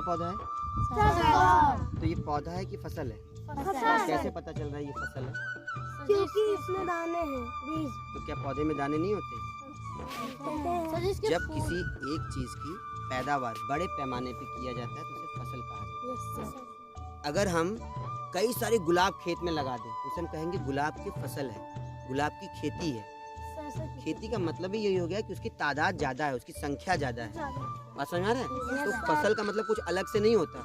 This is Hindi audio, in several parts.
पौधा है? तो ये पौधा है कि फसल है? कैसे पता चल रहा है ये फसल है? क्योंकि इसमें दाने हैं, बीज। तो क्या पौधे में दाने नहीं होते? जब किसी एक चीज की पैदावार बड़े पैमाने पे किया जाता है तो उसे फसल कहा जाता है। अगर हम कई सारे गुलाब खेत में लगा दें तो उसे हम कहेंगे गुलाब की फसल है, गुलाब की खेती है। खेती का मतलब ही यही हो गया कि उसकी तादाद ज्यादा है, उसकी संख्या ज्यादा है। बात समझ आ रहा है? तो फसल का मतलब कुछ अलग से नहीं होता।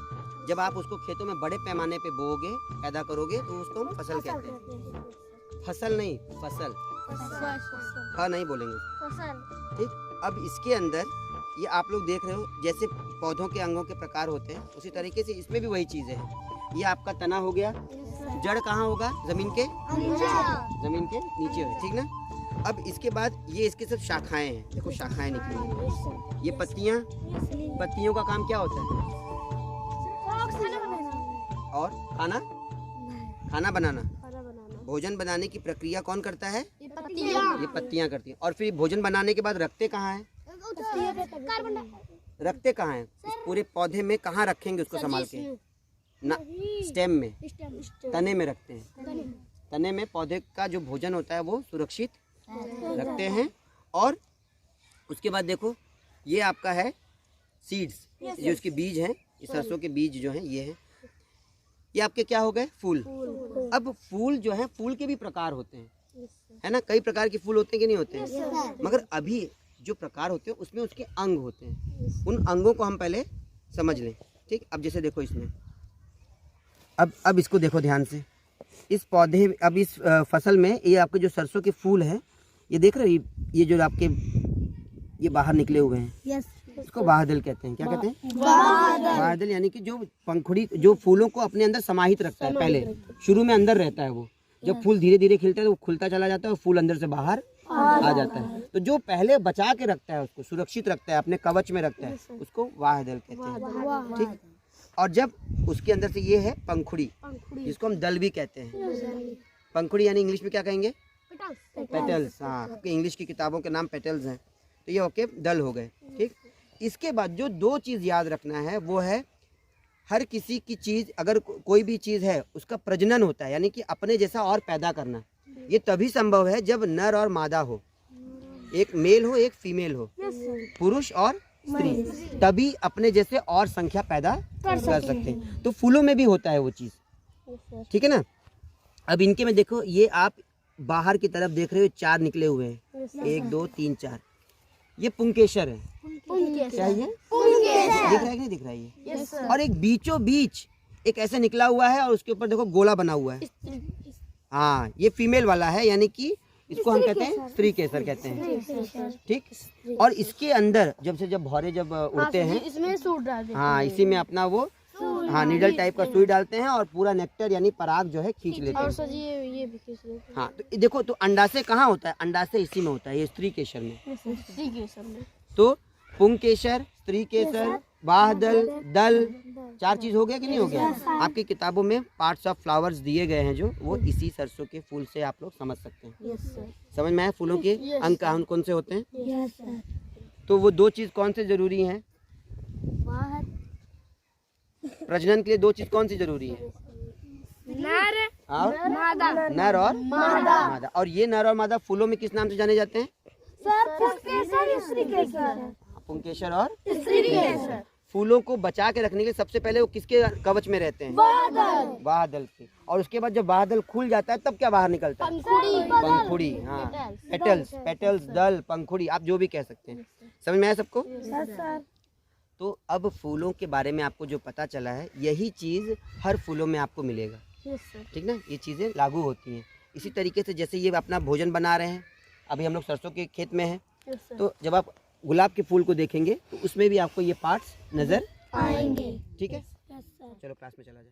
जब आप उसको खेतों में बड़े पैमाने पे बोओगे, पैदा करोगे तो उसको हम फसल कहते हैं। फसल नहीं, फसल। हाँ नहीं बोलेंगे, ठीक। अब इसके अंदर ये आप लोग देख रहे हो जैसे पौधों के अंगों के प्रकार होते हैं, उसी तरीके से इसमें भी वही चीज़ है। ये आपका तना हो गया, जड़ कहाँ होगा? जमीन के नीचे है, ठीक ना। अब इसके बाद ये इसके सब शाखाएं हैं, देखो शाखाएं निकली हैं। ये पत्तियों का काम क्या होता है? और खाना बनाना। भोजन बनाने की प्रक्रिया कौन करता है? ये पत्तियां करती हैं। और फिर भोजन बनाने के बाद रखते कहाँ हैं? इस पूरे पौधे में कहाँ रखेंगे उसको संभाल के? ना, स्टेम में, तने में रखते हैं। तने में पौधे का जो भोजन होता है वो सुरक्षित रखते हैं। और उसके बाद देखो ये आपका है सीड्स, जो इसके बीज हैं, इस सरसों के बीज जो हैं ये हैं। ये आपके क्या हो गए? फूल। अब फूल जो है, फूल के भी प्रकार होते हैं, है ना। कई प्रकार के फूल होते हैं कि नहीं होते हैं? मगर अभी जो प्रकार होते हैं उसमें उसके अंग होते हैं। उन अंगों को हम पहले समझ लें, ठीक। अब जैसे देखो इसमें, अब इसको देखो ध्यान से। इस पौधे, अब इस फसल में ये आपके जो सरसों के फूल है, ये देख रहे हो, ये जो आपके ये बाहर निकले हुए हैं, इसको बाहदल कहते हैं। क्या कहते हैं? बाहदल। यानी कि जो पंखुड़ी, जो फूलों को अपने अंदर समाहित रखता है। पहले शुरू में अंदर रहता है वो, जब फूल धीरे धीरे खिलता है तो वो खुलता चला जाता है और फूल अंदर से बाहर आ जाता है। तो जो पहले बचा के रखता है, उसको सुरक्षित रखता है, अपने कवच में रखता है, उसको बाहदल कहते हैं, ठीक। और जब उसके अंदर से ये है पंखुड़ी, जिसको हम दल भी कहते हैं। पंखुड़ी यानी इंग्लिश में क्या कहेंगे? पेटल्स। हाँ, आपके इंग्लिश की किताबों के नाम पेटल्स हैं, तो ये ओके दल हो गए, ठीक। इसके बाद जो दो चीज़ याद रखना है वो है, हर किसी की चीज़, अगर कोई भी चीज़ है उसका प्रजनन होता है, यानी कि अपने जैसा और पैदा करना। ये तभी संभव है जब नर और मादा हो, एक मेल हो एक फीमेल हो, पुरुष और स्त्री, तभी अपने जैसे और संख्या पैदा कर सकते हैं। तो फूलों में भी होता है वो चीज़, ठीक है ना। अब इनके में देखो, ये आप बाहर की तरफ देख रहे हो, 4 निकले हुए हैं, 1 2 3 4। ये पुंकेसर है। क्या है? दिख रहा है कि नहीं दिख रहा है ये? और एक बीचों बीच एक ऐसे निकला हुआ है और उसके ऊपर देखो गोला बना हुआ है। हाँ, ये फीमेल वाला है, यानी कि इसको हम कहते हैं स्त्री केसर कहते हैं, ठीक। और इसके अंदर जब भौरे जब उड़ते हैं, इसमें सूट डालते हैं। हाँ, इसी में अपना वो, हाँ, नीडल टाइप का सुई डालते हैं और पूरा नेक्टर यानी पराग जो है खींच लेते हैं। और ये भी खींच लेते हैं। हाँ, तो देखो, तो अंडाशय कहाँ होता है? अंडाशय इसी में होता है, ये स्त्री केसर में। तो पुंकेसर, स्त्री केसर, बाहदल, दल, 4 चीज हो गया कि नहीं हो गया? आपकी किताबों में पार्ट्स ऑफ फ्लावर्स दिए गए हैं, जो वो इसी सरसों के फूल से आप लोग समझ सकते हैं। समझ में आया? फूलों के अंग कौन से होते हैं? तो वो 2 चीज कौन से जरूरी हैं? प्रजनन के लिए 2 चीज कौन सी जरूरी है? नर और मादा। और ये नर और मादा फूलों में किस नाम से जाने जाते हैं? पुंकेसर और स्त्री केसर। फूलों को बचा के रखने के लिए सबसे पहले वो किसके कवच में रहते हैं? बाहदल के। और उसके बाद जब बाहदल खुल जाता है तब क्या बाहर निकलता है? पंखुड़ी। हाँ, पेटल्स, दल, पंखुड़ी, आप जो भी कह सकते हैं। समझ में आया सबको? तो अब फूलों के बारे में आपको जो पता चला है, यही चीज़ हर फूलों में आपको मिलेगा, ठीक ना। ये चीज़ें लागू होती हैं। इसी तरीके से जैसे ये अपना भोजन बना रहे हैं, अभी हम लोग सरसों के खेत में हैं, तो जब आप गुलाब के फूल को देखेंगे तो उसमें भी आपको ये पार्ट्स नज़र आएंगे, ठीक है। चलो क्लास में चला जाए।